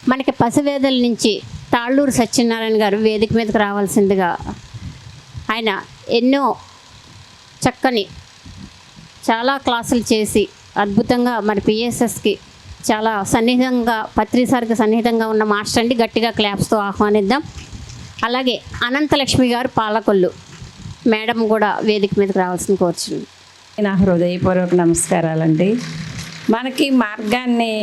మనకి పసివేదల నుంచి తాళ్ళూరు సత్యనారాయణ గారు వేదిక మీదకి రావాల్సిందిగా. ఆయన ఎన్నో చక్కని చాలా క్లాసులు చేసి అద్భుతంగా మరి పిఎస్ఎస్కి చాలా సన్నిహితంగా పత్రిసారికి సన్నిహితంగా ఉన్న మాస్టర్ అండి. గట్టిగా క్లాప్స్తో ఆహ్వానిద్దాం. అలాగే అనంతలక్ష్మి గారు పాలకొల్లు మేడం కూడా వేదిక మీదకి రావాల్సింది కోరుచున్నాను. నా హృదయపూర్వక నమస్కారాలండి. మనకి మార్గాన్ని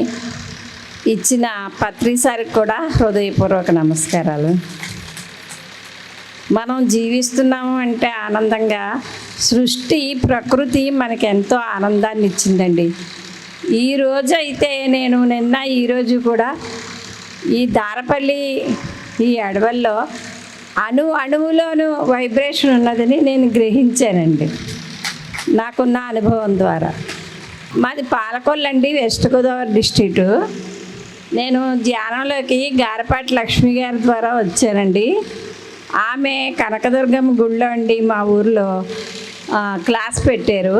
ఇచ్చిన పత్రిసారికి కూడా హృదయపూర్వక నమస్కారాలు. మనం జీవిస్తున్నాము అంటే ఆనందంగా సృష్టి ప్రకృతి మనకి ఎంతో ఆనందాన్ని ఇచ్చిందండి. ఈరోజు అయితే నేను ఈరోజు కూడా ఈ దారపల్లి ఈ అడవుల్లో అణువులోనూ వైబ్రేషన్ ఉన్నదని నేను గ్రహించానండి నాకున్న అనుభవం ద్వారా. మాది పాలకొల్లు అండి, వెస్ట్ గోదావరి డిస్ట్రిక్టు. నేను ధ్యానంలోకి గారపాటి లక్ష్మి గారి ద్వారా వచ్చానండి. ఆమె కనకదుర్గమ్మ గుళ్ళో అండి మా ఊర్లో క్లాస్ పెట్టారు.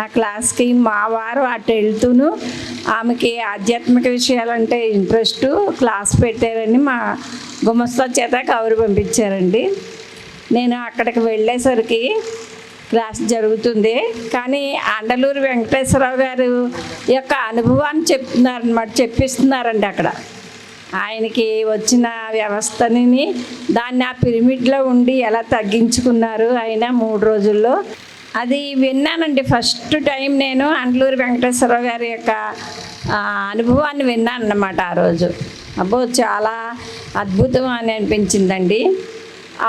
ఆ క్లాస్కి మా వారు అటు వెళ్తూను ఆమెకి ఆధ్యాత్మిక విషయాలంటే ఇంట్రెస్టు క్లాస్ పెట్టారని మా గుమస్తా చేత కబురు పంపించారండి. నేను అక్కడికి వెళ్ళేసరికి క్లాస్ జరుగుతుంది, కానీ అండలూరు వెంకటేశ్వరరావు గారు యొక్క అనుభవాన్ని చెప్పిస్తున్నారండి అక్కడ. ఆయనకి వచ్చిన వ్యవస్థని దాన్ని ఆ పిరమిడ్లో ఉండి ఎలా తగ్గించుకున్నారు ఆయన 3 రోజుల్లో, అది విన్నానండి. ఫస్ట్ టైం నేను అండలూరు వెంకటేశ్వరరావు గారి యొక్క అనుభవాన్ని విన్నాను అన్నమాట ఆ రోజు. అబ్బో చాలా అద్భుతం అని అనిపించిందండి.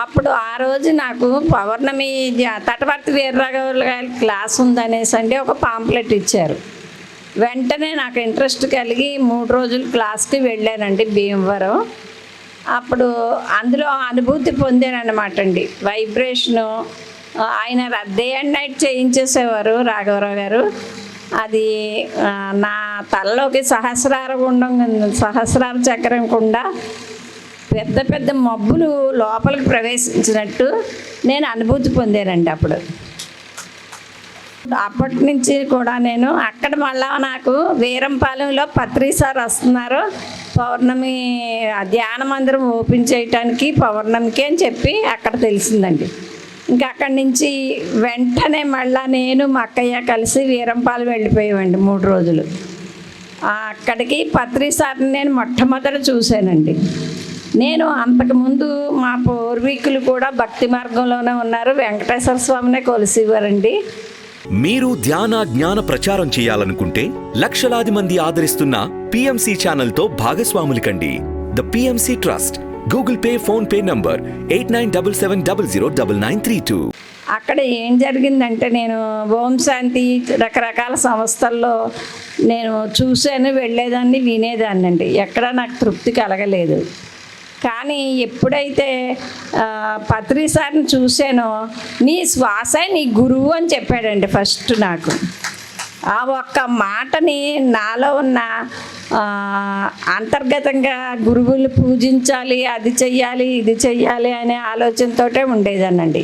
అప్పుడు ఆ రోజు నాకు పౌర్ణమి తటవర్తి వీర్రాఘవులు గారి క్లాస్ ఉందనేసి అండి ఒక పాంప్లెట్ ఇచ్చారు. వెంటనే నాకు ఇంట్రెస్ట్ కలిగి 3 రోజులు క్లాస్కి వెళ్ళానండి భీమవరం. అప్పుడు అందులో అనుభూతి పొందానన్నమాట అండి. వైబ్రేషను ఆయన డే అండ్ నైట్ చేయించేసేవారు రాఘవరావు గారు. అది నా తలలోకి సహస్రార చక్రం గుండా పెద్ద పెద్ద మబ్బులు లోపలికి ప్రవేశించినట్టు నేను అనుభూతి పొందానండి. అప్పటి నుంచి కూడా నేను అక్కడ మళ్ళా నాకు వీరంపాలెంలో పత్రిసార్ వస్తున్నారు పౌర్ణమి ధ్యాన మందిరం ఓపెన్ చేయటానికి పౌర్ణమికి అని చెప్పి అక్కడ తెలిసిందండి. ఇంకా అక్కడి నుంచి వెంటనే మళ్ళా నేను మా అక్కయ్య కలిసి వీరంపాలెం వెళ్ళిపోయామండి 3 రోజులు. అక్కడికి పత్రిసార్ని నేను మొట్టమొదట చూశానండి. నేను అంతకుముందు మా పూర్వీకులు కూడా భక్తి మార్గంలోనే ఉన్నారు, వెంకటేశ్వర స్వామినే కొలిసేవారండి. మీరు ధ్యాన జ్ఞాన ప్రచారం చేయాలనుకుంటే లక్షలాది మంది ఆదరిస్తున్న పిఎంసి ఛానల్తో భాగస్వాములు కండి. The PMC trust Google pay phone pay number 8977009932. అక్కడ ఏం జరిగిందంటే నేను ఓం శాంతి రకరకాల సంస్థల్లో నేను చూశాను, వెళ్ళేదాన్ని, వినేదాన్ని అండి. ఎక్కడా నాకు తృప్తి కలగలేదు. కానీ ఎప్పుడైతే పత్రిసార్ని చూశానో నీ శ్వాసే నీ గురువు అని చెప్పాడండి ఫస్ట్ నాకు. ఆ ఒక్క మాటని నాలో ఉన్న అంతర్గతంగా గురువులు పూజించాలి, అది చెయ్యాలి, ఇది చెయ్యాలి అనే ఆలోచనతోటే ఉండేదానండి.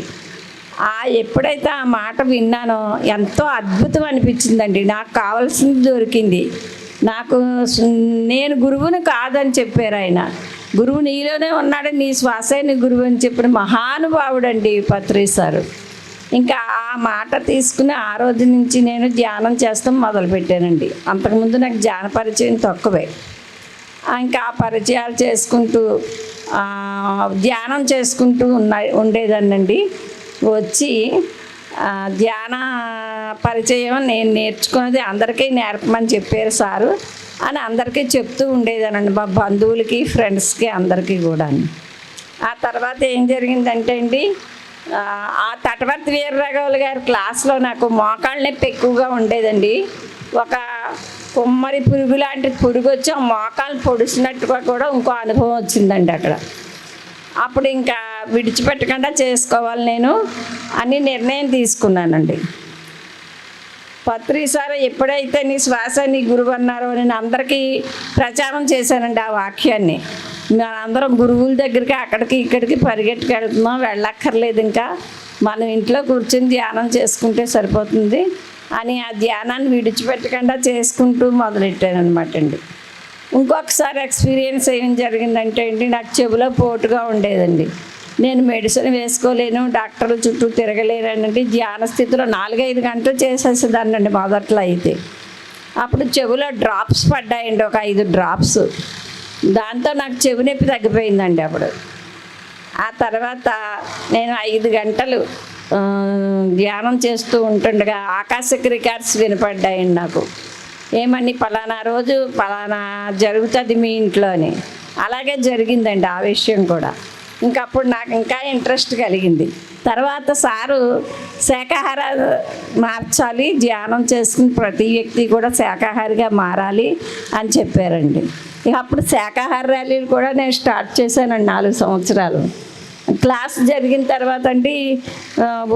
ఎప్పుడైతే ఆ మాట విన్నానో ఎంతో అద్భుతం అనిపించిందండి. నాకు కావాల్సింది దొరికింది. నేను గురువుని కాదని చెప్పారు ఆయన. గురువు నీలోనే ఉన్నాడు, నీ శ్వాసే నీ గురువు అని చెప్పిన మహానుభావుడండి పత్రిసారు. ఇంకా ఆ మాట తీసుకుని ఆ రోజు నుంచి నేను ధ్యానం చేస్తాం మొదలుపెట్టానండి. అంతకుముందు నాకు ధ్యాన పరిచయం తక్కువే. ఇంకా ఆ పరిచయాలు చేసుకుంటూ ధ్యానం చేసుకుంటూ ఉండేదాన్నండి. వచ్చి ధ్యాన పరిచయం నేను నేర్చుకున్నది అందరికీ నేర్పమని చెప్పారు సారు అని అందరికీ చెప్తూ ఉండేదానండి, మా బంధువులకి, ఫ్రెండ్స్కి, అందరికీ కూడా. ఆ తర్వాత ఏం జరిగిందంటే అండి, ఆ తటవర్తి వీర్రాఘవులు గారి క్లాస్లో నాకు మోకాళ్ళ నొప్పి ఎక్కువగా ఉండేదండి. ఒక కుమ్మరి పురుగు లాంటి పురుగు వచ్చి ఆ మోకాళ్ళు పొడిచినట్టుగా కూడా ఇంకో అనుభవం వచ్చిందండి అక్కడ. అప్పుడు ఇంకా విడిచిపెట్టకుండా చేసుకోవాలి నేను అని నిర్ణయం తీసుకున్నానండి. పత్రిసారి ఎప్పుడైతే నీ శ్వాస నీ గురువు అన్నారో నేను అందరికీ ప్రచారం చేశానండి ఆ వాక్యాన్ని. అందరం గురువుల దగ్గరికి అక్కడికి ఇక్కడికి పరిగెట్టుకెళ్తున్నాం, వెళ్ళక్కర్లేదు, ఇంకా మనం ఇంట్లో కూర్చొని ధ్యానం చేసుకుంటే సరిపోతుంది అని ఆ ధ్యానాన్ని విడిచిపెట్టకుండా చేసుకుంటూ మొదలెట్టాను అనమాట అండి. ఇంకొకసారి ఎక్స్పీరియన్స్ ఏం జరిగిందంటే అండి, నాకు చెవిలో పోటుగా ఉండేదండి. నేను మెడిసిన్ వేసుకోలేను, డాక్టర్ల చుట్టూ తిరగలేనండి. ధ్యాన స్థితిలో 4-5 గంటలు చేసేసేదాన్నండి మొదట్లో అయితే. అప్పుడు చెవిలో డ్రాప్స్ పడ్డాయండి, ఒక 5 డ్రాప్స్. దాంతో నాకు చెవి నొప్పి తగ్గిపోయిందండి అప్పుడు. ఆ తర్వాత నేను 5 గంటలు ధ్యానం చేస్తూ ఉంటుండగా ఆకాశిక రికార్డ్స్ వినపడ్డాయండి నాకు. ఏమని, పలానా రోజు పలానా జరుగుతుంది మీ ఇంట్లోని. అలాగే జరిగిందండి ఆ విషయం కూడా. ఇంకప్పుడు నాకు ఇంకా ఇంట్రెస్ట్ కలిగింది. తర్వాత సారు శాకాహార మార్చాలి, ధ్యానం చేసుకుని ప్రతి వ్యక్తి కూడా శాకాహారిగా మారాలి అని చెప్పారండి. ఇక అప్పుడు శాకాహార ర్యాలీలు కూడా నేను స్టార్ట్ చేశానండి 4 సంవత్సరాలు. క్లాస్ జరిగిన తర్వాత అండి,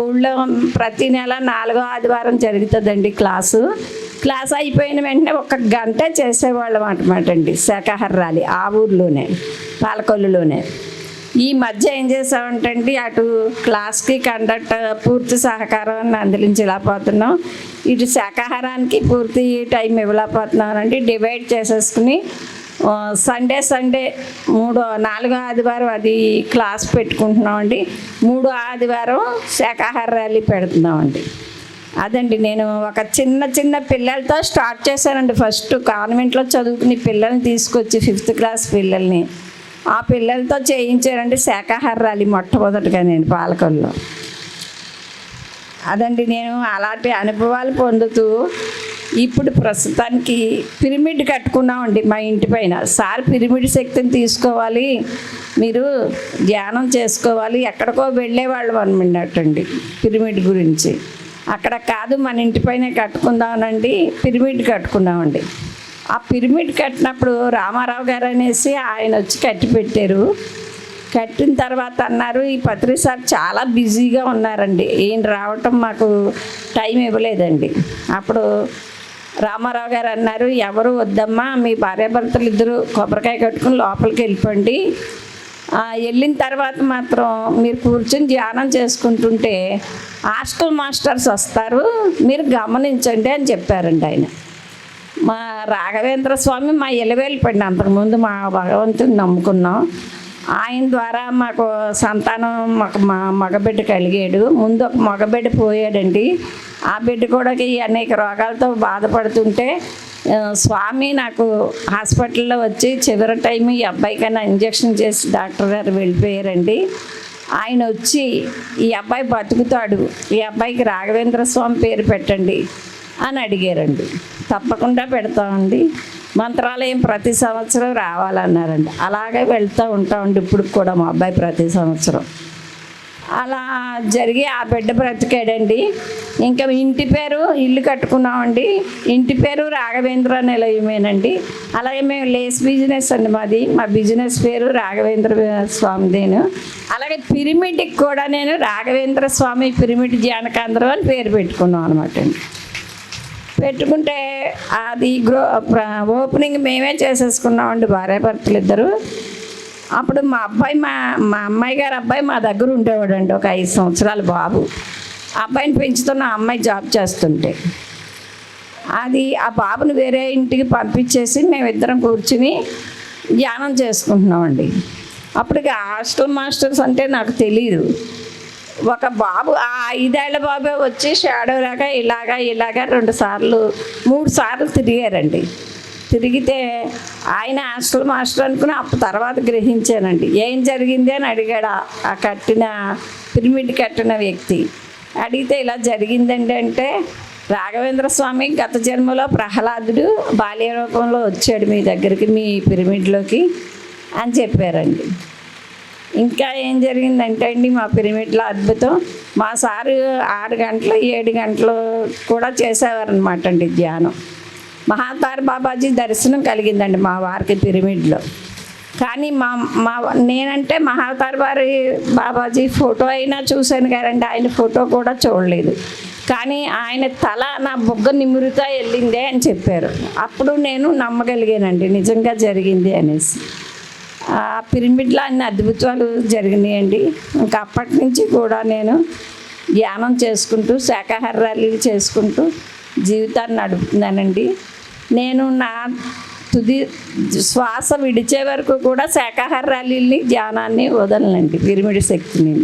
ఊళ్ళో ప్రతి నెల 4వ ఆదివారం జరుగుతుందండి క్లాస్ అయిపోయిన వెంటనే 1 గంట చేసేవాళ్ళం అన్నమాట అండి శాకాహార ర్యాలీ ఆ ఊర్లోనే, పాలకొల్లులోనే. ఈ మధ్య ఏం చేసామంటే అండి, అటు క్లాస్కి కండక్టర్ పూర్తి సహకారాన్ని అందించలేకపోతున్నాం, ఇటు శాకాహారానికి పూర్తి టైం ఇవ్వలేకపోతున్నాం అండి. డివైడ్ చేసేసుకుని సండే 4వ ఆదివారం అది క్లాస్ పెట్టుకుంటున్నామండి. 3వ ఆదివారం శాకాహార ర్యాలీ పెడుతున్నామండి. అదండి నేను ఒక చిన్న పిల్లలతో స్టార్ట్ చేశానండి. ఫస్ట్ కాన్వెంట్లో చదువుకునే పిల్లల్ని తీసుకొచ్చి 5th క్లాస్ పిల్లల్ని, ఆ పిల్లలతో చేయించారండి శాకాహార ర్యాలీ మొట్టమొదటిగా నేను పాలకొల్లో. అదండి నేను అలాంటి అనుభవాలు పొందుతూ ఇప్పుడు ప్రస్తుతానికి పిరమిడ్ కట్టుకున్నామండి మా ఇంటి పైన. సార్ పిరమిడ్ శక్తిని తీసుకోవాలి, మీరు ధ్యానం చేసుకోవాలి, ఎక్కడికో వెళ్ళేవాళ్ళం అనమాటండి పిరమిడ్ గురించి. అక్కడ కాదు, మన ఇంటి పైన కట్టుకుందామనండి పిరమిడ్ కట్టుకున్నామండి. ఆ పిరమిడ్ కట్టినప్పుడు రామారావు గారు అనేసి ఆయన వచ్చి కట్టి పెట్టారు. కట్టిన తర్వాత అన్నారు, ఈ పత్రిక సార్ చాలా బిజీగా ఉన్నారండి, ఈయన రావటం మాకు టైం ఇవ్వలేదండి. అప్పుడు రామారావు గారు అన్నారు, ఎవరు వద్దమ్మా, మీ భార్యాభర్తలు ఇద్దరు కొబ్బరికాయ కట్టుకుని లోపలికి వెళ్ళిపోండి, వెళ్ళిన తర్వాత మాత్రం మీరు కూర్చొని ధ్యానం చేసుకుంటుంటే హాస్టల్ మాస్టర్స్ వస్తారు, మీరు గమనించండి అని చెప్పారండి ఆయన. మా రాఘవేంద్ర స్వామి మా ఎలవేలిపండి, అంతకుముందు మా భగవంతుని నమ్ముకున్నాం. ఆయన ద్వారా మాకు సంతానం, మాకు మగబిడ్డ కలిగాడు. ముందు ఒక మగబిడ్డ పోయాడండి. ఆ బిడ్డ కూడా అనేక రోగాలతో బాధపడుతుంటే స్వామి నాకు హాస్పిటల్లో వచ్చి చివరి టైం ఈ అబ్బాయికైనా ఇంజక్షన్ చేసి డాక్టర్ గారు వెళ్ళిపోయారండి. ఆయన వచ్చి, ఈ అబ్బాయి బతుకుతాడు, ఈ అబ్బాయికి రాఘవేంద్ర స్వామి పేరు పెట్టండి అని అడిగారండి. తప్పకుండా పెడతామండి, మంత్రాలయం ప్రతి సంవత్సరం రావాలన్నారండి. అలాగే వెళ్తూ ఉంటామండి ఇప్పుడు కూడా మా అబ్బాయి ప్రతి సంవత్సరం. అలా జరిగి ఆ బిడ్డ బ్రతికాడండి. ఇంకా ఇంటి పేరు, ఇల్లు కట్టుకున్నామండి, ఇంటి పేరు రాఘవేంద్ర నిలయమేనండి. అలాగే మేము లేస్ బిజినెస్ అండి మాది, మా బిజినెస్ పేరు రాఘవేంద్ర స్వామిదేను. అలాగే పిరమిడ్కి కూడా నేను రాఘవేంద్ర స్వామి పిరమిడ్ ధ్యాన కేంద్రం అని పేరు పెట్టుకున్నాం అనమాట అండి. పెట్టుకుంటే అది ఓపెనింగ్ మేమే చేసేసుకున్నామండి భార్యాభర్తలు ఇద్దరు. అప్పుడు మా అమ్మాయి గారు అబ్బాయి మా దగ్గర ఉండేవాడండి, ఒక 5 సంవత్సరాల బాబు. అబ్బాయిని పెంచుతున్న అమ్మాయి జాబ్ చేస్తుంటే అది ఆ బాబుని వేరే ఇంటికి పంపించేసి మేమిద్దరం కూర్చుని ధ్యానం చేసుకుంటున్నామండి. అప్పటికి హాస్టల్ మాస్టర్స్ అంటే నాకు తెలియదు. ఒక బాబు, ఆ 5 ఏళ్ల బాబే వచ్చి షాడోలాగా ఇలాగా 3 సార్లు తిరిగారండి. తిరిగితే ఆయన హాస్టల్ మాస్టర్ అనుకుని అప్పుడు తర్వాత గ్రహించానండి ఏం జరిగింది అని అడిగాడు ఆ పిరమిడ్ కట్టిన వ్యక్తి. అడిగితే ఇలా జరిగిందండి అంటే, రాఘవేంద్ర స్వామి గత జన్మలో ప్రహ్లాదుడు బాల్య రూపంలో వచ్చాడు మీ దగ్గరికి, మీ పిరమిడ్లోకి అని చెప్పారండి. ఇంకా ఏం జరిగిందంటే అండి, మా పిరమిడ్లో అద్భుతం, మా సారు 6 గంటలు 7 గంటలు కూడా చేసేవారనమాట అండి ధ్యానం. మహాతార్ బాబాజీ దర్శనం కలిగిందండి మా వారికి పిరమిడ్లో. కానీ నేనంటే మహాతార్ బాబాజీ ఫోటో అయినా చూశాను కదండి, ఆయన ఫోటో కూడా చూడలేదు. కానీ ఆయన తల నా బొగ్గ నిమురుతా వెళ్ళిందే అని చెప్పారు. అప్పుడు నేను నమ్మగలిగానండి నిజంగా జరిగింది అనేసి. ఆ పిరమిడ్లో అన్ని అద్భుతాలు జరిగినాయండి. ఇంకా అప్పటి నుంచి కూడా నేను ధ్యానం చేసుకుంటూ శాకాహార ర్యాలీలు చేసుకుంటూ జీవితాన్ని నడుపుతున్నానండి. నేను నా తుది శ్వాస విడిచే వరకు కూడా శాకాహార ర్యాలీని ధ్యానాన్ని వదలనండి, పిరమిడ్ శక్తిని.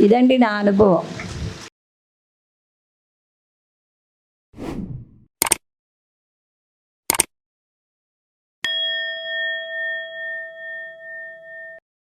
ఇదండి నా అనుభవం.